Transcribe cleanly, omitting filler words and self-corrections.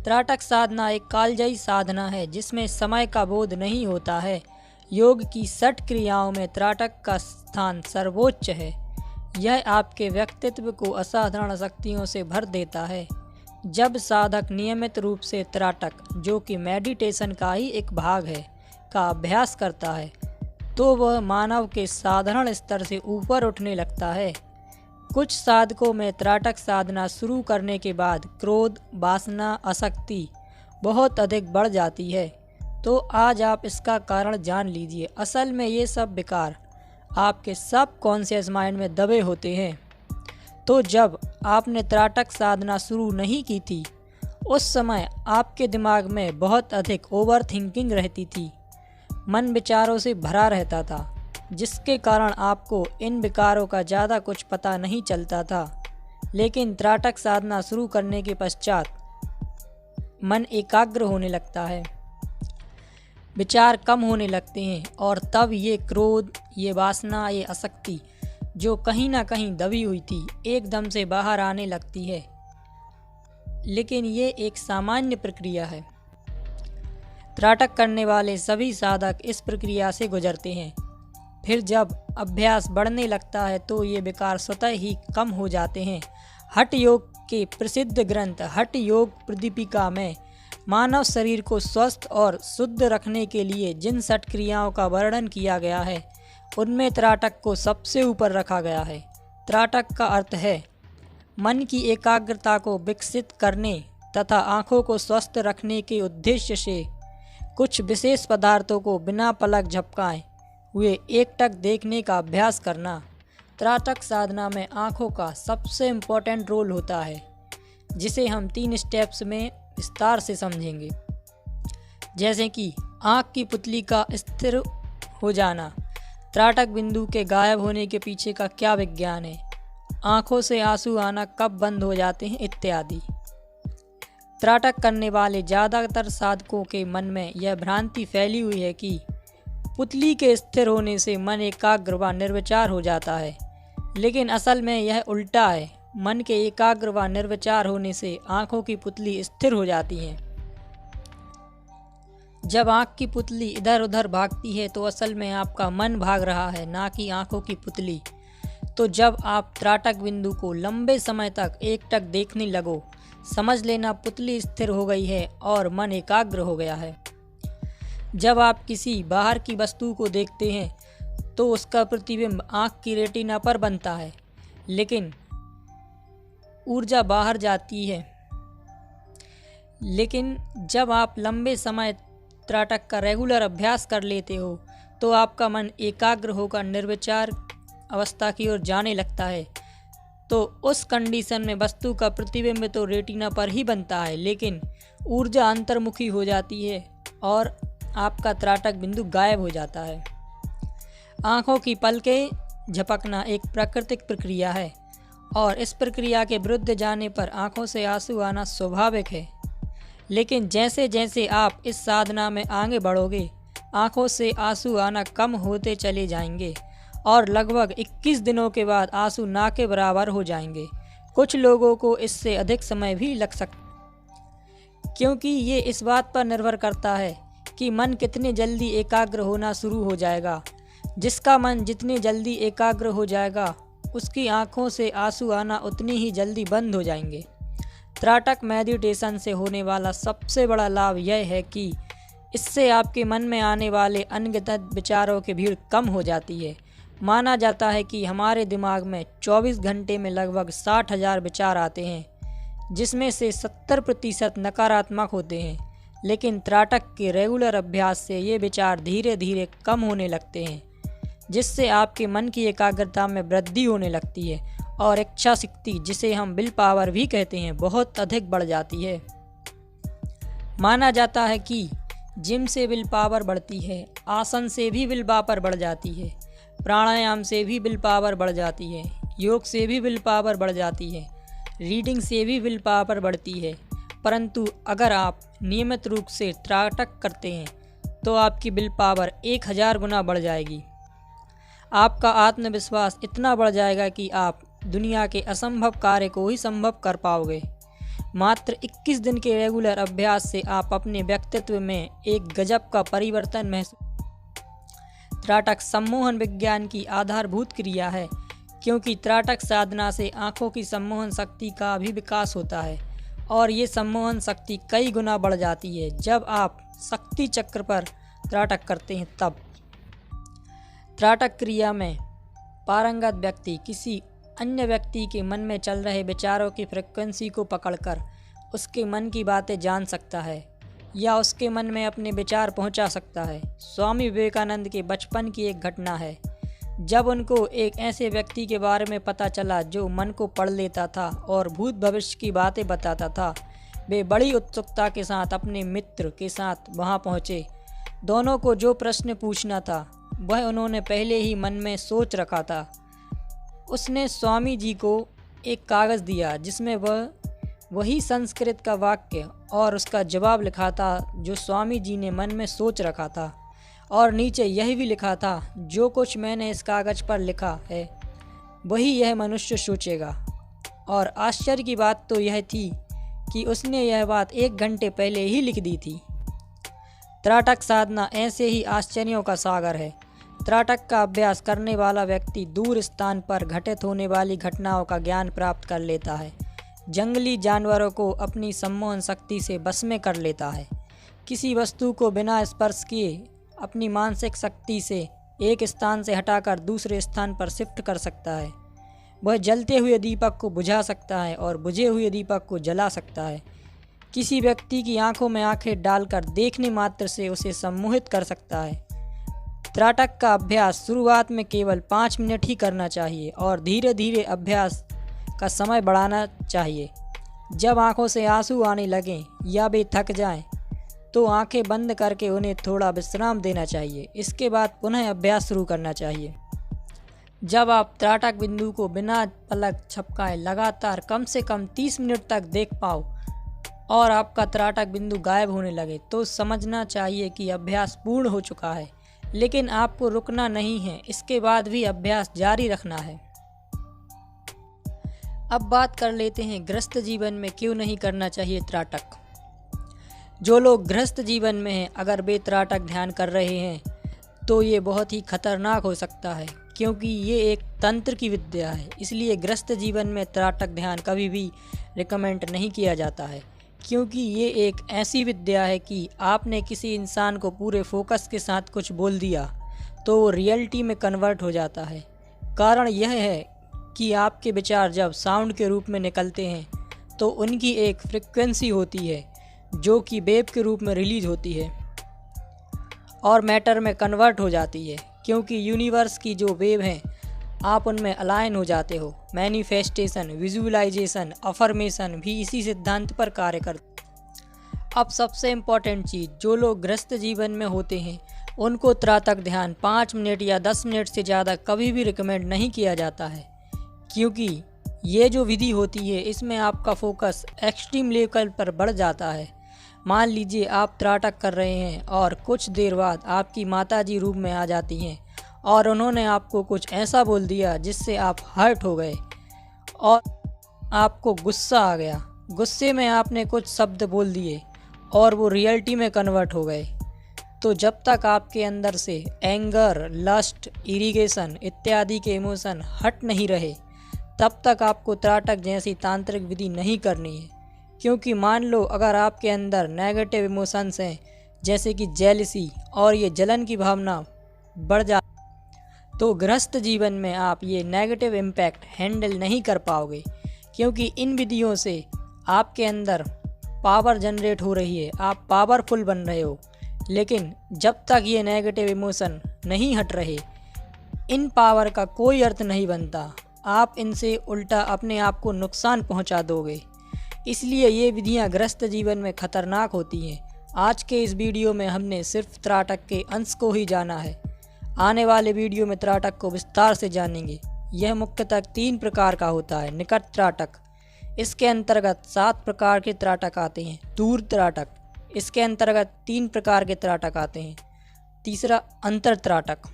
त्राटक साधना एक कालजयी साधना है जिसमें समय का बोध नहीं होता है। योग की 6 क्रियाओं में त्राटक का स्थान सर्वोच्च है। यह आपके व्यक्तित्व को असाधारण शक्तियों से भर देता है। जब साधक नियमित रूप से त्राटक, जो कि मेडिटेशन का ही एक भाग है, का अभ्यास करता है, तो वह मानव के साधारण स्तर से ऊपर उठने लगता है। कुछ साधकों में त्राटक साधना शुरू करने के बाद क्रोध, वासना, आसक्ति बहुत अधिक बढ़ जाती है। तो आज आप इसका कारण जान लीजिए। असल में ये सब विकार आपके सब कॉन्शियस माइंड में दबे होते हैं। तो जब आपने त्राटक साधना शुरू नहीं की थी, उस समय आपके दिमाग में बहुत अधिक ओवर थिंकिंग रहती थी। मन विचारों से भरा रहता था, जिसके कारण आपको इन विकारों का ज़्यादा कुछ पता नहीं चलता था। लेकिन त्राटक साधना शुरू करने के पश्चात मन एकाग्र होने लगता है, विचार कम होने लगते हैं और तब ये क्रोध, ये वासना, ये आसक्ति जो कहीं ना कहीं दबी हुई थी, एकदम से बाहर आने लगती है। लेकिन ये एक सामान्य प्रक्रिया है। त्राटक करने वाले सभी साधक इस प्रक्रिया से गुजरते हैं। फिर जब अभ्यास बढ़ने लगता है तो ये विकार स्वतः ही कम हो जाते हैं। हठ योग के प्रसिद्ध ग्रंथ हठ योग प्रदीपिका में मानव शरीर को स्वस्थ और शुद्ध रखने के लिए जिन 6 क्रियाओं का वर्णन किया गया है, उनमें त्राटक को सबसे ऊपर रखा गया है। त्राटक का अर्थ है मन की एकाग्रता को विकसित करने तथा आँखों को स्वस्थ रखने के उद्देश्य से कुछ विशेष पदार्थों को बिना पलक झपकाए हुए एकटक देखने का अभ्यास करना। त्राटक साधना में आँखों का सबसे इम्पोर्टेंट रोल होता है, जिसे हम 3 स्टेप्स में विस्तार से समझेंगे। जैसे कि आँख की पुतली का स्थिर हो जाना, त्राटक बिंदु के गायब होने के पीछे का क्या विज्ञान है, आँखों से आंसू आना कब बंद हो जाते हैं, इत्यादि। त्राटक करने वाले ज़्यादातर साधकों के मन में यह भ्रांति फैली हुई है कि पुतली के स्थिर होने से मन एकाग्र व निर्विचार हो जाता है। लेकिन असल में यह उल्टा है। मन के एकाग्र व निर्विचार होने से आँखों की पुतली स्थिर हो जाती हैं। जब आँख की पुतली इधर उधर भागती है तो असल में आपका मन भाग रहा है, ना कि आँखों की पुतली। तो जब आप त्राटक बिंदु को लंबे समय तक एकटक देखने लगो, समझ लेना पुतली स्थिर हो गई है और मन एकाग्र हो गया है। जब आप किसी बाहर की वस्तु को देखते हैं तो उसका प्रतिबिंब आँख की रेटिना पर बनता है, लेकिन ऊर्जा बाहर जाती है। लेकिन जब आप लंबे समय त्राटक का रेगुलर अभ्यास कर लेते हो तो आपका मन एकाग्र होकर निर्विचार अवस्था की ओर जाने लगता है। तो उस कंडीशन में वस्तु का प्रतिबिंब तो रेटिना पर ही बनता है, लेकिन ऊर्जा अंतर्मुखी हो जाती है और आपका त्राटक बिंदु गायब हो जाता है। आँखों की पलकें झपकना एक प्राकृतिक प्रक्रिया है और इस प्रक्रिया के विरुद्ध जाने पर आँखों से आंसू आना स्वाभाविक है। लेकिन जैसे जैसे आप इस साधना में आगे बढ़ोगे, आँखों से आंसू आना कम होते चले जाएंगे और लगभग 21 दिनों के बाद आंसू ना के बराबर हो जाएंगे। कुछ लोगों को इससे अधिक समय भी लग सकता, क्योंकि ये इस बात पर निर्भर करता है कि मन कितने जल्दी एकाग्र होना शुरू हो जाएगा। जिसका मन जितनी जल्दी एकाग्र हो जाएगा, उसकी आँखों से आंसू आना उतनी ही जल्दी बंद हो जाएंगे। त्राटक मेडिटेशन से होने वाला सबसे बड़ा लाभ यह है कि इससे आपके मन में आने वाले अनगिनत विचारों की भीड़ कम हो जाती है। माना जाता है कि हमारे दिमाग में 24 घंटे में लगभग 60,000 विचार आते हैं, जिसमें से 70% नकारात्मक होते हैं। लेकिन त्राटक के रेगुलर अभ्यास से ये विचार धीरे धीरे कम होने लगते हैं, जिससे आपके मन की एकाग्रता में वृद्धि होने लगती है और इच्छा शक्ति, जिसे हम विल पावर भी कहते हैं, बहुत अधिक बढ़ जाती है। माना जाता है कि जिम से विल पावर बढ़ती है, आसन से भी विल पावर बढ़ जाती है, प्राणायाम से भी विल पावर बढ़ जाती है, योग से भी विल पावर बढ़ जाती है, रीडिंग से भी विल पावर बढ़ती है। परंतु अगर आप नियमित रूप से त्राटक करते हैं तो आपकी विल पावर 1000 गुना बढ़ जाएगी। आपका आत्मविश्वास इतना बढ़ जाएगा कि आप दुनिया के असंभव कार्य को ही संभव कर पाओगे। मात्र 21 दिन के रेगुलर अभ्यास से आप अपने व्यक्तित्व में एक गजब का परिवर्तन महसूस। त्राटक सम्मोहन विज्ञान की आधारभूत क्रिया है, क्योंकि त्राटक साधना से आँखों की सम्मोहन शक्ति का भी विकास होता है और ये सम्मोहन शक्ति कई गुना बढ़ जाती है जब आप शक्ति चक्र पर त्राटक करते हैं। तब त्राटक क्रिया में पारंगत व्यक्ति किसी अन्य व्यक्ति के मन में चल रहे विचारों की फ्रिक्वेंसी को पकड़कर उसके मन की बातें जान सकता है या उसके मन में अपने विचार पहुंचा सकता है। स्वामी विवेकानंद के बचपन की एक घटना है जब उनको एक ऐसे व्यक्ति के बारे में पता चला जो मन को पढ़ लेता था और भूत भविष्य की बातें बताता था। वे बड़ी उत्सुकता के साथ अपने मित्र के साथ वहां पहुंचे। दोनों को जो प्रश्न पूछना था वह उन्होंने पहले ही मन में सोच रखा था। उसने स्वामी जी को एक कागज़ दिया जिसमें वही संस्कृत का वाक्य और उसका जवाब लिखा था जो स्वामी जी ने मन में सोच रखा था, और नीचे यह भी लिखा था, जो कुछ मैंने इस कागज़ पर लिखा है वही यह मनुष्य सोचेगा। और आश्चर्य की बात तो यह थी कि उसने यह बात 1 घंटे पहले ही लिख दी थी। त्राटक साधना ऐसे ही आश्चर्यों का सागर है। त्राटक का अभ्यास करने वाला व्यक्ति दूर स्थान पर घटित होने वाली घटनाओं का ज्ञान प्राप्त कर लेता है, जंगली जानवरों को अपनी सम्मोहन शक्ति से बस में कर लेता है, किसी वस्तु को बिना स्पर्श किए अपनी मानसिक शक्ति से एक स्थान से हटाकर दूसरे स्थान पर शिफ्ट कर सकता है। वह जलते हुए दीपक को बुझा सकता है और बुझे हुए दीपक को जला सकता है। किसी व्यक्ति की आंखों में आंखें डालकर देखने मात्र से उसे सम्मोहित कर सकता है। त्राटक का अभ्यास शुरुआत में केवल 5 मिनट ही करना चाहिए और धीरे धीरे अभ्यास का समय बढ़ाना चाहिए। जब आंखों से आंसू आने लगें या वे थक जाएं, तो आंखें बंद करके उन्हें थोड़ा विश्राम देना चाहिए। इसके बाद पुनः अभ्यास शुरू करना चाहिए। जब आप त्राटक बिंदु को बिना पलक झपकाए लगातार कम से कम 30 मिनट तक देख पाओ और आपका त्राटक बिंदु गायब होने लगे, तो समझना चाहिए कि अभ्यास पूर्ण हो चुका है। लेकिन आपको रुकना नहीं है, इसके बाद भी अभ्यास जारी रखना है। अब बात कर लेते हैं गृहस्थ जीवन में क्यों नहीं करना चाहिए त्राटक। जो लोग गृहस्थ जीवन में हैं, अगर वे त्राटक ध्यान कर रहे हैं तो ये बहुत ही खतरनाक हो सकता है, क्योंकि ये एक तंत्र की विद्या है। इसलिए गृहस्थ जीवन में त्राटक ध्यान कभी भी रिकमेंड नहीं किया जाता है, क्योंकि ये एक ऐसी विद्या है कि आपने किसी इंसान को पूरे फोकस के साथ कुछ बोल दिया तो वो रियलिटी में कन्वर्ट हो जाता है। कारण यह है कि आपके विचार जब साउंड के रूप में निकलते हैं तो उनकी एक फ्रिक्वेंसी होती है जो कि वेव के रूप में रिलीज होती है और मैटर में कन्वर्ट हो जाती है, क्योंकि यूनिवर्स की जो वेव हैं आप उनमें अलाइन हो जाते हो। मैनिफेस्टेशन, विजुअलाइजेशन, अफर्मेशन भी इसी सिद्धांत पर कार्य करते। अब सबसे इम्पॉर्टेंट चीज़, जो लोग गृहस्थ जीवन में होते हैं उनको त्राटक ध्यान 5 मिनट या 10 मिनट से ज़्यादा कभी भी रिकमेंड नहीं किया जाता है, क्योंकि ये जो विधि होती है इसमें आपका फोकस एक्सट्रीम लेवल पर बढ़ जाता है। मान लीजिए आप त्राटक कर रहे हैं और कुछ देर बाद आपकी माताजी रूम में आ जाती हैं और उन्होंने आपको कुछ ऐसा बोल दिया जिससे आप हर्ट हो गए और आपको गुस्सा आ गया। गुस्से में आपने कुछ शब्द बोल दिए और वो रियलिटी में कन्वर्ट हो गए। तो जब तक आपके अंदर से एंगर, लस्ट, इरिगेशन इत्यादि के इमोशन हट नहीं रहे, तब तक आपको त्राटक जैसी तांत्रिक विधि नहीं करनी है। क्योंकि मान लो अगर आपके अंदर नेगेटिव इमोशंस हैं जैसे कि जेलसी और ये जलन की भावना बढ़ जा, तो गृहस्थ जीवन में आप ये नेगेटिव इम्पैक्ट हैंडल नहीं कर पाओगे, क्योंकि इन विधियों से आपके अंदर पावर जनरेट हो रही है, आप पावरफुल बन रहे हो। लेकिन जब तक ये नेगेटिव इमोशन नहीं हट रहे, इन पावर का कोई अर्थ नहीं बनता। आप इनसे उल्टा अपने आप को नुकसान पहुंचा दोगे। इसलिए ये विधियां गृहस्थ जीवन में खतरनाक होती हैं। आज के इस वीडियो में हमने सिर्फ त्राटक के अंश को ही जाना है। आने वाले वीडियो में त्राटक को विस्तार से जानेंगे। यह मुख्यतः 3 प्रकार का होता है। निकट त्राटक, इसके अंतर्गत 7 प्रकार के त्राटक आते हैं। दूर त्राटक, इसके अंतर्गत 3 प्रकार के त्राटक आते हैं। तीसरा अंतर त्राटक।